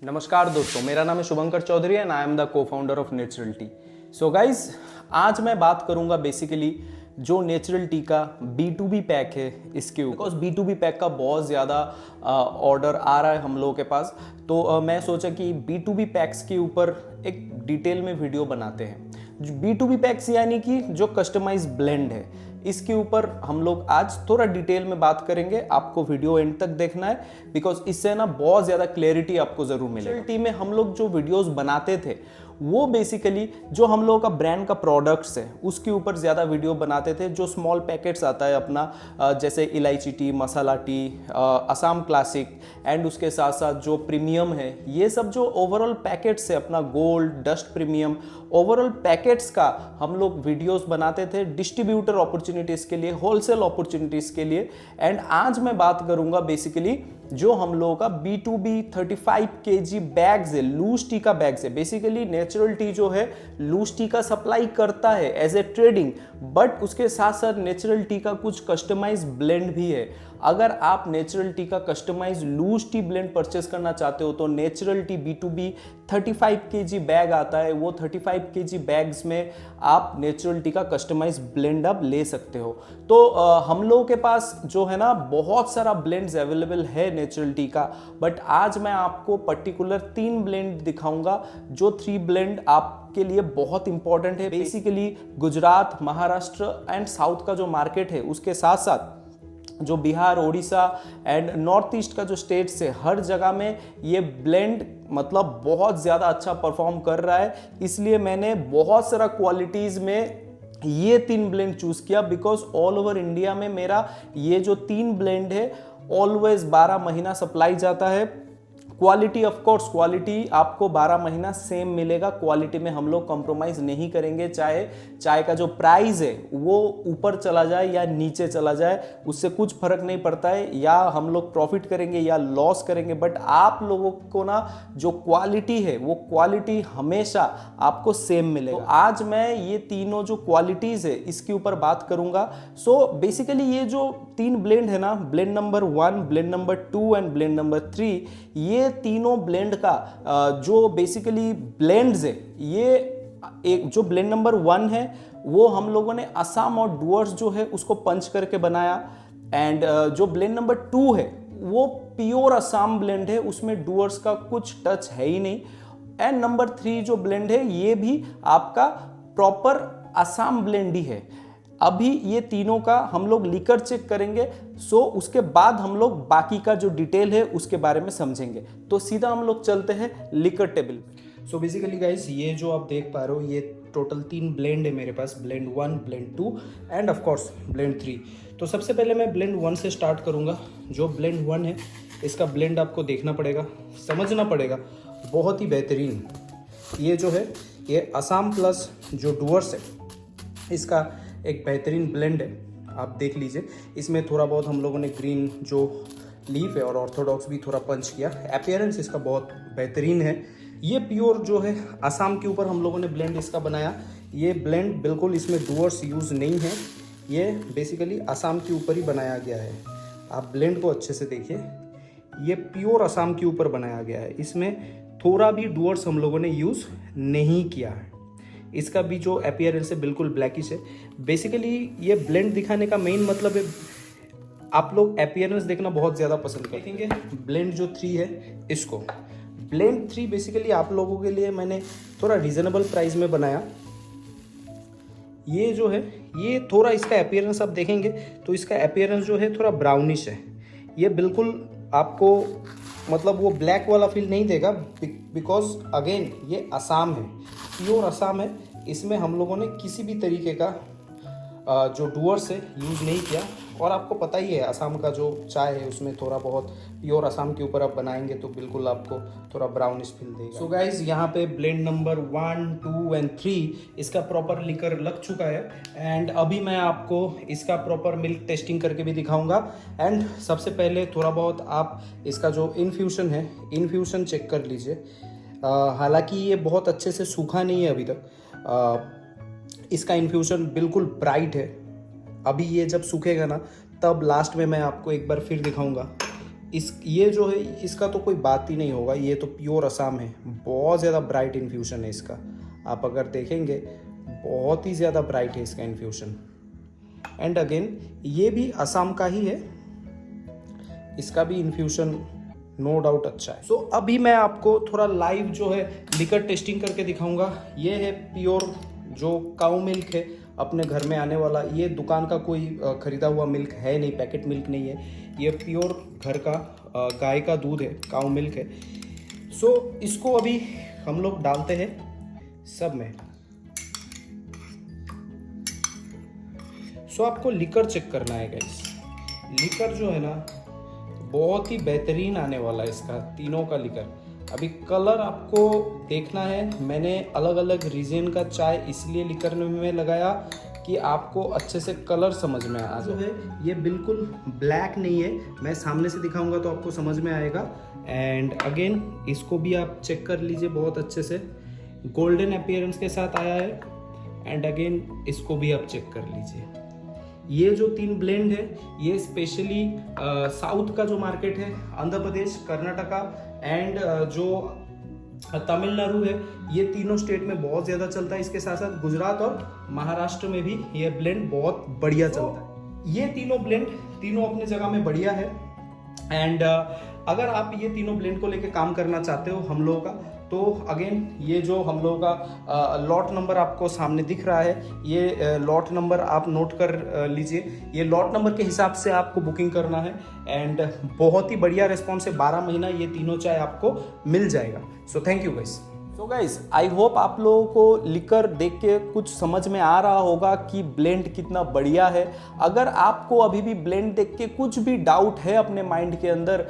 नमस्कार दोस्तों, मेरा नाम है Shubhankar Chowdhury and I am the co founder of natural tea. So guys, आज मैं बात करूंगा बेसिकली जो नेचुरल टी का B2B पैक है इसके ऊपर, बिकॉज B2B पैक का बहुत ज़्यादा ऑर्डर आ रहा है हम लोगों के पास। तो मैं सोचा कि B2B पैक्स के ऊपर एक डिटेल में वीडियो बनाते हैं। B2B पैक्स यानी कि जो कस्टमाइज ब्लेंड है, इसके ऊपर हम लोग आज थोड़ा डिटेल में बात करेंगे। आपको वीडियो एंड तक देखना है बिकॉज इससे ना बहुत ज़्यादा क्लैरिटी आपको ज़रूर मिलेगी। टी में हम लोग जो वीडियोस बनाते थे वो बेसिकली जो हम लोगों का ब्रांड का प्रोडक्ट्स है उसके ऊपर ज़्यादा वीडियो बनाते थे। जो स्मॉल पैकेट्स आता है अपना, जैसे इलायची T, masala T, Assam classic and उसके साथ साथ जो प्रीमियम है, ये सब जो ओवरऑल पैकेट्स है अपना gold, dust premium, overall packets का हम लोग वीडियोस बनाते थे डिस्ट्रीब्यूटर अपॉर्चुनिटीज़ के लिए, होलसेल अपॉर्चुनिटीज़ के लिए। एंड आज मैं बात करूंगा बेसिकली जो हम लोगों का B2B 35 kg बैग्स है, लूज टी का बैग्स है। बेसिकली नेचुरल टी जो है लूज टी का सप्लाई करता है एज ए ट्रेडिंग, बट उसके साथ साथ नेचुरल टी का कुछ कस्टमाइज ब्लेंड भी है। अगर आप नेचुरल टी का customise loose tea blend purchase करना चाहते हो तो natural T B2B 35 kg bag आता है, वो 35 kg बैग्स में आप नेचुरल टी का कस्टमाइज ब्लेंड अब ले सकते हो। तो हम लोगों के पास जो है ना बहुत सारा ब्लेंड्स अवेलेबल है नेचुरल टी का, बट आज मैं आपको पर्टिकुलर 3 ब्लेंड दिखाऊंगा जो 3 ब्लेंड आपके लिए बहुत इंपॉर्टेंट है। Basically Gujarat, Maharashtra and south का जो मार्केट है, उसके साथ साथ जो Bihar, Orissa and north east का जो स्टेट्स है, हर जगह में ये ब्लेंड मतलब बहुत ज़्यादा अच्छा परफॉर्म कर रहा है। इसलिए मैंने बहुत सारा क्वालिटीज़ में ये 3 ब्लेंड चूज़ किया बिकॉज ऑल ओवर इंडिया में मेरा ये जो 3 ब्लेंड है ऑलवेज 12 महीना सप्लाई जाता है। क्वालिटी, ऑफ कोर्स क्वालिटी आपको 12 महीना सेम मिलेगा। क्वालिटी में हम लोग कॉम्प्रोमाइज़ नहीं करेंगे। चाय का जो प्राइस है वो ऊपर चला जाए या नीचे चला जाए, उससे कुछ फर्क नहीं पड़ता है। या हम लोग प्रॉफिट करेंगे या लॉस करेंगे, बट आप लोगों को ना जो क्वालिटी है वो क्वालिटी हमेशा आपको सेम मिलेगा। तो आज मैं ये तीनों जो क्वालिटीज़ है इसके ऊपर बात करूंगा। सो बेसिकली ये जो 3 ब्लेंड है ना, blend number 1, blend number 2 and blend number 3, ये तीनों ब्लेंड का जो बेसिकली ब्लेंड्स है, ये एक जो ब्लेंड नंबर 1 है वो हम लोगों ने असम और डुअर्स जो है उसको पंच करके बनाया। एंड जो ब्लेंड नंबर 2 है वो प्योर असम ब्लेंड है, उसमें डुअर्स का कुछ टच है ही नहीं। एंड नंबर 3 जो ब्लेंड है ये भी आपका प्रॉपर असम ब्लेंड ही है। अभी ये तीनों का हम लोग लिकर चेक करेंगे, सो उसके बाद हम लोग बाकी का जो डिटेल है उसके बारे में समझेंगे। तो सीधा हम लोग चलते हैं liquor table. So basically guys, ये जो आप देख पा रहे हो ये टोटल 3 ब्लेंड है मेरे पास, blend 1, blend 2 and of course blend 3। तो सबसे पहले मैं ब्लेंड 1 से स्टार्ट करूँगा। जो ब्लेंड 1 है इसका ब्लेंड आपको देखना पड़ेगा, समझना पड़ेगा, बहुत ही बेहतरीन। ये जो है ये असम प्लस जो डुअर्स है इसका एक बेहतरीन ब्लेंड है, आप देख लीजिए। इसमें थोड़ा बहुत हम लोगों ने ग्रीन जो लीफ है और ऑर्थोडॉक्स भी थोड़ा पंच किया। अपीयरेंस इसका बहुत बेहतरीन है। ये प्योर जो है असम के ऊपर हम लोगों ने ब्लेंड इसका बनाया। ये ब्लेंड बिल्कुल इसमें डुअर्स यूज़ नहीं है, ये बेसिकली असम के ऊपर ही बनाया गया है। आप ब्लेंड को अच्छे से देखिए, ये प्योर असम के ऊपर बनाया गया है। इसमें थोड़ा भी डुअर्स हम लोगों ने यूज़ नहीं किया है। इसका भी जो अपीयरेंस है बिल्कुल ब्लैकिश है। बेसिकली ये ब्लेंड दिखाने का मेन मतलब है, आप लोग अपीयरेंस देखना बहुत ज़्यादा पसंद करेंगे। ब्लेंड जो 3 है इसको, ब्लेंड 3 बेसिकली आप लोगों के लिए मैंने थोड़ा रीज़नेबल प्राइस में बनाया। ये जो है ये थोड़ा इसका अपीयरेंस आप देखेंगे तो इसका अपीयरेंस जो है थोड़ा ब्राउनिश है। ये बिल्कुल आपको मतलब वो ब्लैक वाला फील नहीं देगा बिकॉज अगेन ये असम है, प्योर असम है। इसमें हम लोगों ने किसी भी तरीके का जो डुअर्स है यूज़ नहीं किया। और आपको पता ही है असम का जो चाय है उसमें थोड़ा बहुत प्योर असम के ऊपर आप बनाएंगे तो बिल्कुल आपको थोड़ा ब्राउनिश फील देगा। सो गाइज, यहाँ पे ब्लेंड नंबर 1, 2 एंड 3 इसका प्रॉपर लिकर लग चुका है। एंड अभी मैं आपको इसका प्रॉपर मिल्क टेस्टिंग करके भी दिखाऊंगा। एंड सबसे पहले थोड़ा बहुत आप इसका जो इन्फ्यूशन है, इन्फ्यूशन चेक कर लीजिए। हालांकि ये बहुत अच्छे से सूखा नहीं है अभी तक। इसका इन्फ्यूशन बिल्कुल ब्राइट है। अभी ये जब सूखेगा ना तब लास्ट में मैं आपको एक बार फिर दिखाऊंगा। ये जो है इसका तो कोई बात ही नहीं होगा, ये तो प्योर असम है। बहुत ज़्यादा ब्राइट इन्फ्यूज़न है इसका, आप अगर देखेंगे बहुत ही ज़्यादा ब्राइट है इसका इन्फ्यूज़न। एंड अगेन ये भी असम का ही है, इसका भी इन्फ्यूज़न नो डाउट अच्छा है। सो अभी मैं आपको थोड़ा लाइव जो है लिकर टेस्टिंग करके दिखाऊंगा। ये है प्योर जो काऊ मिल्क है अपने घर में आने वाला, ये दुकान का कोई ख़रीदा हुआ मिल्क है नहीं, पैकेट मिल्क नहीं है, ये प्योर घर का गाय का दूध है, काऊ मिल्क है। सो इसको अभी हम लोग डालते हैं सब में। सो आपको लिकर चेक करना है गाइस। लिकर जो है ना बहुत ही बेहतरीन आने वाला है इसका, तीनों का लिकर। अभी कलर आपको देखना है, मैंने अलग अलग रीजन का चाय इसलिए लिकर में लगाया कि आपको अच्छे से कलर समझ में आ जाए। ये बिल्कुल ब्लैक नहीं है, मैं सामने से दिखाऊंगा तो आपको समझ में आएगा। एंड अगेन इसको भी आप चेक कर लीजिए बहुत अच्छे से, गोल्डन अपीयरेंस के साथ आया है। एंड अगेन इसको भी आप चेक कर लीजिए। ये जो 3 ब्लेंड है ये स्पेशली साउथ का जो मार्केट है, आंध्र प्रदेश, कर्नाटका एंड जो तमिलनाडु है, ये तीनों स्टेट में बहुत ज़्यादा चलता है। इसके साथ साथ गुजरात और महाराष्ट्र में भी ये ब्लेंड बहुत बढ़िया चलता है। ये तीनों ब्लेंड तीनों अपनी जगह में बढ़िया है। एंड अगर आप ये तीनों ब्लेंड को लेके काम करना चाहते हो हम लोगों का, तो अगेन ये जो हम लोगों का लॉट नंबर आपको सामने दिख रहा है, ये लॉट नंबर आप नोट कर लीजिए। ये लॉट नंबर के हिसाब से आपको बुकिंग करना है। एंड बहुत ही बढ़िया रिस्पॉन्स है, 12 महीना ये तीनों चाय आपको मिल जाएगा। So thank you guys. So guys I hope आप लोगों को लिकर देख के कुछ समझ में आ रहा होगा कि ब्लेंड कितना बढ़िया है। अगर आपको अभी भी ब्लेंड देख के कुछ भी डाउट है अपने माइंड के अंदर,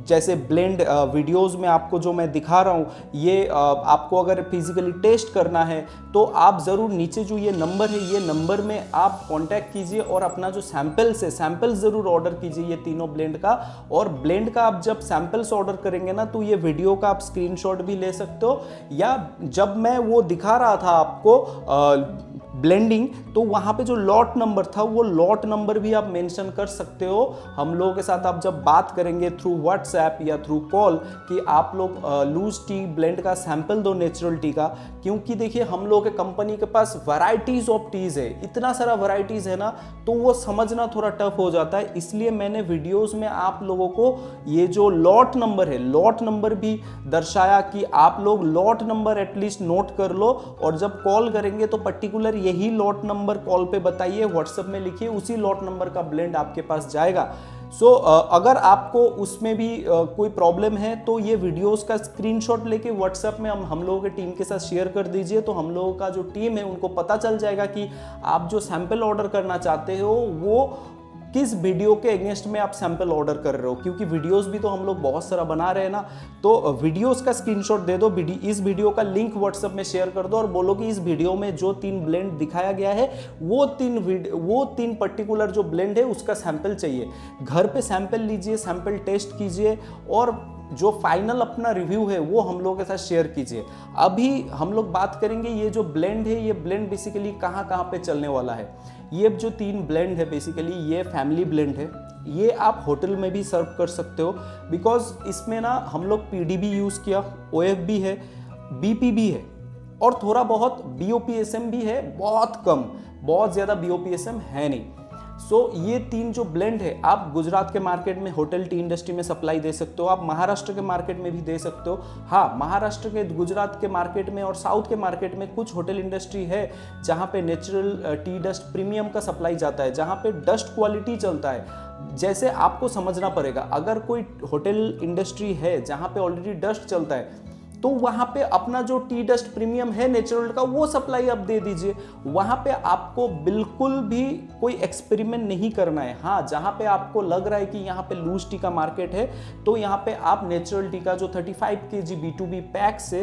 जैसे ब्लेंड वीडियोस में आपको जो मैं दिखा रहा हूँ, ये आपको अगर फिजिकली टेस्ट करना है तो आप ज़रूर नीचे जो ये नंबर है, ये नंबर में आप कांटेक्ट कीजिए और अपना जो सैम्पल्स है, सैम्पल्स ज़रूर ऑर्डर कीजिए ये तीनों ब्लेंड का। और ब्लेंड का आप जब सैम्पल्स ऑर्डर करेंगे ना, तो ये वीडियो का आप स्क्रीनशॉट भी ले सकते हो, या जब मैं वो दिखा रहा था आपको ब्लेंडिंग, तो वहाँ पे जो लॉट नंबर था वो लॉट नंबर भी आप मेंशन कर सकते हो। हम लोगों के साथ आप जब बात करेंगे थ्रू व्हाट्सएप या थ्रू कॉल कि आप लोग लूज टी ब्लेंड का सैंपल दो नेचुरल टी का, क्योंकि देखिए हम लोगों के कंपनी के पास वैरायटीज ऑफ टीज है, इतना सारा वैरायटीज है ना, तो वो समझना थोड़ा टफ हो जाता है। इसलिए मैंने वीडियोस में आप लोगों को ये जो लॉट नंबर है, लॉट नंबर भी दर्शाया कि आप लोग लॉट नंबर एटलीस्ट नोट कर लो, और जब कॉल करेंगे तो पर्टिकुलर यही लॉट नंबर कॉल पे बताइए, व्हाट्सएप में लिखिए, उसी लॉट नंबर का ब्लेंड आपके पास जाएगा। सो अगर आपको उसमें भी कोई प्रॉब्लम है तो ये वीडियोस का स्क्रीनशॉट लेके व्हाट्सएप में हम लोगों के टीम के साथ शेयर कर दीजिए, तो हम लोगों का जो टीम है उनको पता चल जाएगा कि आप जो सैंपल ऑर्डर करना चाहते हो वो किस वीडियो के अगेंस्ट में आप सैंपल ऑर्डर कर रहे हो, क्योंकि वीडियोस भी तो हम लोग बहुत सारा बना रहे हैं ना। तो वीडियोस का स्क्रीनशॉट दे दो, इस वीडियो का लिंक व्हाट्सएप में शेयर कर दो और बोलो कि इस वीडियो में जो 3 ब्लेंड दिखाया गया है वो तीन पर्टिकुलर जो ब्लेंड है उसका सैंपल चाहिए। घर पे सैंपल लीजिए, सैंपल टेस्ट कीजिए और जो फाइनल अपना रिव्यू है वो हम लोगों के साथ शेयर कीजिए। अभी हम लोग बात करेंगे ये जो ब्लेंड है, ये ब्लेंड बेसिकली कहाँ पे चलने वाला है। ये जो 3 ब्लेंड है बेसिकली ये फैमिली ब्लेंड है, ये आप होटल में भी सर्व कर सकते हो, बिकॉज इसमें ना हम लोग पीडीबी यूज़ किया, ओएफबी है, बीपीबी है और थोड़ा बहुत बीओपीएसएम भी है, बहुत कम, बहुत ज़्यादा बीओपीएसएम है नहीं। सो ये 3 जो ब्लेंड है आप गुजरात के मार्केट में होटल टी इंडस्ट्री में सप्लाई दे सकते हो, आप महाराष्ट्र के मार्केट में भी दे सकते हो। हाँ, महाराष्ट्र के, गुजरात के मार्केट में और साउथ के मार्केट में कुछ होटल इंडस्ट्री है जहाँ पे नेचुरल टी डस्ट प्रीमियम का सप्लाई जाता है, जहाँ पे डस्ट क्वालिटी चलता है। जैसे आपको समझना पड़ेगा, अगर कोई होटल इंडस्ट्री है जहाँ पे ऑलरेडी डस्ट चलता है तो वहाँ पे अपना जो टी डस्ट प्रीमियम है नेचुरल का वो सप्लाई आप दे दीजिए। वहाँ पे आपको बिल्कुल भी कोई एक्सपेरिमेंट नहीं करना है। हाँ, जहाँ पे आपको लग रहा है कि यहाँ पे लूज टी का मार्केट है तो यहाँ पे आप नेचुरल टी का जो 35 kg B2B पैक से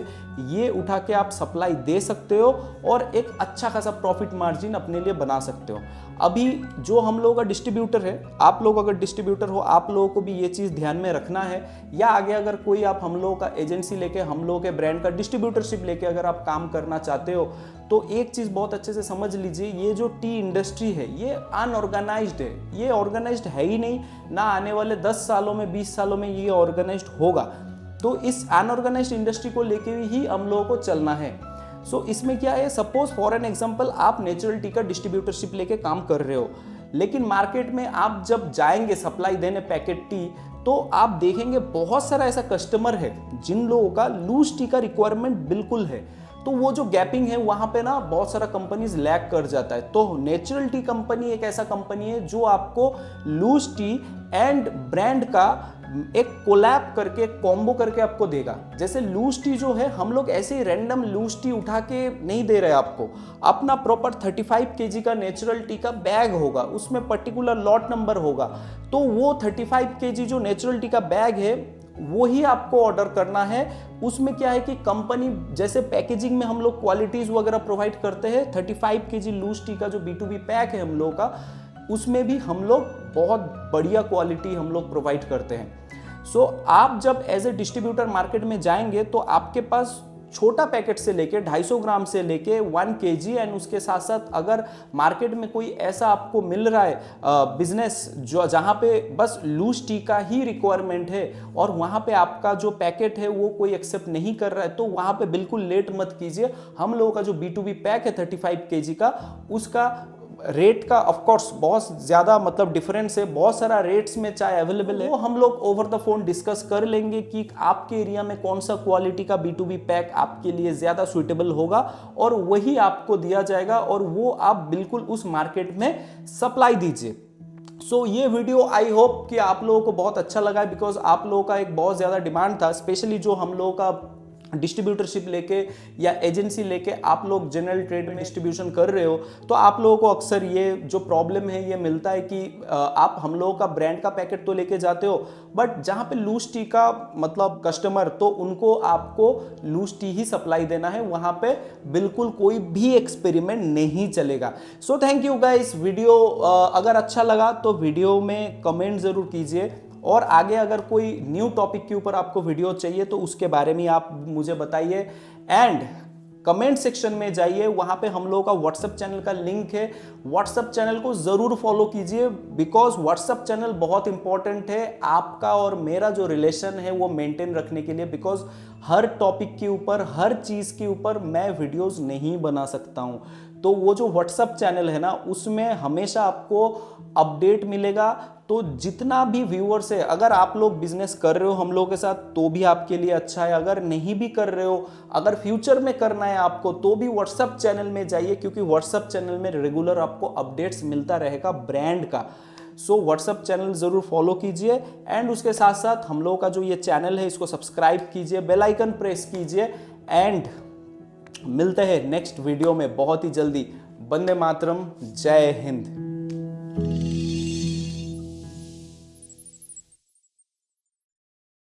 ये उठा के आप सप्लाई दे सकते हो और एक अच्छा खासा प्रॉफिट मार्जिन अपने लिए बना सकते हो। अभी जो हम लोगों का डिस्ट्रीब्यूटर है, आप लोग अगर डिस्ट्रीब्यूटर हो, आप लोगों को भी ये चीज़ ध्यान में रखना है, या आगे अगर कोई आप हम लोगों का एजेंसी लेके हम हम लोगों के ब्रांड का डिस्ट्रीब्यूटरशिप लेके अगर आप काम करना चाहते हो तो एक चीज़ बहुत अच्छे से समझ लीजिए, ये जो टी इंडस्ट्री है ये अनऑर्गेनाइज्ड है, ये ऑर्गेनाइज्ड है ही नहीं, ना आने वाले 10 सालों में 20 सालों में ये ऑर्गेनाइज्ड होगा। तो इस अनऑर्गेनाइज्ड इंडस्ट्री को लेके ही हम लोगों को चलना है। सो इसमें क्या है, सपोज फॉर एन एग्जांपल आप नेचुरल टी का डिस्ट्रीब्यूटरशिप लेके काम कर रहे हो, लेकिन मार्केट में आप जब जाएंगे सप्लाई देने पैकेट टी, तो आप देखेंगे बहुत सारा ऐसा कस्टमर है जिन लोगों का लूज टी का रिक्वायरमेंट बिल्कुल है। तो वो जो गैपिंग है वहाँ पे ना बहुत सारा कंपनीज लैग कर जाता है। तो नेचुरल टी कंपनी एक ऐसा कंपनी है जो आपको लूज टी एंड ब्रांड का एक कोलैब करके कॉम्बो करके आपको देगा। जैसे लूज टी जो है हम लोग ऐसे ही रैंडम लूज टी उठा के नहीं दे रहे आपको, अपना प्रॉपर 35 kg का नेचुरल टी का बैग होगा, उसमें पर्टिकुलर लॉट नंबर होगा। तो वो 35 kg जो नेचुरल टी का बैग है वो ही आपको ऑर्डर करना है। उसमें क्या है कि कंपनी जैसे पैकेजिंग में हम लोग क्वालिटीज वगैरह प्रोवाइड करते हैं, 35 kg लूज टी का जो B2B पैक है हम लोगों का, उसमें भी हम लोग बहुत बढ़िया क्वालिटी हम लोग प्रोवाइड करते हैं। सो आप जब एज ए डिस्ट्रीब्यूटर मार्केट में जाएंगे तो आपके पास छोटा पैकेट से लेके 250 ग्राम से लेके 1 kg एंड उसके साथ साथ अगर मार्केट में कोई ऐसा आपको मिल रहा है बिजनेस जो जहाँ पे बस लूज टी का ही रिक्वायरमेंट है और वहाँ पे आपका जो पैकेट है वो कोई एक्सेप्ट नहीं कर रहा है, तो वहाँ पे बिल्कुल लेट मत कीजिए। हम लोगों का जो B2B पैक है 35 kg का, उसका रेट का ऑफ कोर्स बहुत ज़्यादा मतलब डिफरेंस है, बहुत सारा रेट्स में चाय अवेलेबल है, वो हम लोग ओवर द फोन डिस्कस कर लेंगे कि आपके एरिया में कौन सा क्वालिटी का B2B पैक आपके लिए ज़्यादा सुइटेबल होगा और वही आपको दिया जाएगा और वो आप बिल्कुल उस मार्केट में सप्लाई दीजिए। सो ये वीडियो आई होप कि आप लोगों को बहुत अच्छा लगा है, बिकॉज आप लोगों का एक बहुत ज़्यादा डिमांड था, स्पेशली जो हम लोगों का डिस्ट्रीब्यूटरशिप लेके या एजेंसी लेके आप लोग जनरल ट्रेड में डिस्ट्रीब्यूशन कर रहे हो, तो आप लोगों को अक्सर ये जो प्रॉब्लम है ये मिलता है कि आप हम लोगों का ब्रांड का पैकेट तो लेके जाते हो, बट जहाँ पे लूज टी का मतलब कस्टमर, तो उनको आपको लूज टी ही सप्लाई देना है, वहाँ पे बिल्कुल कोई भी एक्सपेरिमेंट नहीं चलेगा। So thank you guys. Video अगर अच्छा लगा तो वीडियो में कमेंट ज़रूर कीजिए और आगे अगर कोई न्यू टॉपिक के ऊपर आपको वीडियो चाहिए तो उसके बारे में आप मुझे बताइए एंड कमेंट सेक्शन में जाइए, वहाँ पे हम लोगों का व्हाट्सएप चैनल का लिंक है, व्हाट्सएप चैनल को ज़रूर फॉलो कीजिए बिकॉज व्हाट्सएप चैनल बहुत इंपॉर्टेंट है आपका और मेरा जो रिलेशन है वो मेंटेन रखने के लिए, बिकॉज हर टॉपिक के ऊपर हर चीज़ के ऊपर मैं वीडियोस नहीं बना सकता हूँ। तो वो जो व्हाट्सएप चैनल है ना उसमें हमेशा आपको अपडेट मिलेगा। तो जितना भी व्यूअर्स है, अगर आप लोग बिजनेस कर रहे हो हम लोगों के साथ तो भी आपके लिए अच्छा है, अगर नहीं भी कर रहे हो, अगर फ्यूचर में करना है आपको तो भी व्हाट्सएप चैनल में जाइए, क्योंकि व्हाट्सएप चैनल में रेगुलर आपको अपडेट्स मिलता रहेगा ब्रांड का। सो व्हाट्सएप चैनल ज़रूर फॉलो कीजिए एंड उसके साथ साथ हम लोगों का जो ये चैनल है इसको सब्सक्राइब कीजिए, बेल आइकन प्रेस कीजिए एंड मिलते हैं नेक्स्ट वीडियो में बहुत ही जल्दी। वंदे मातरम, जय हिंद।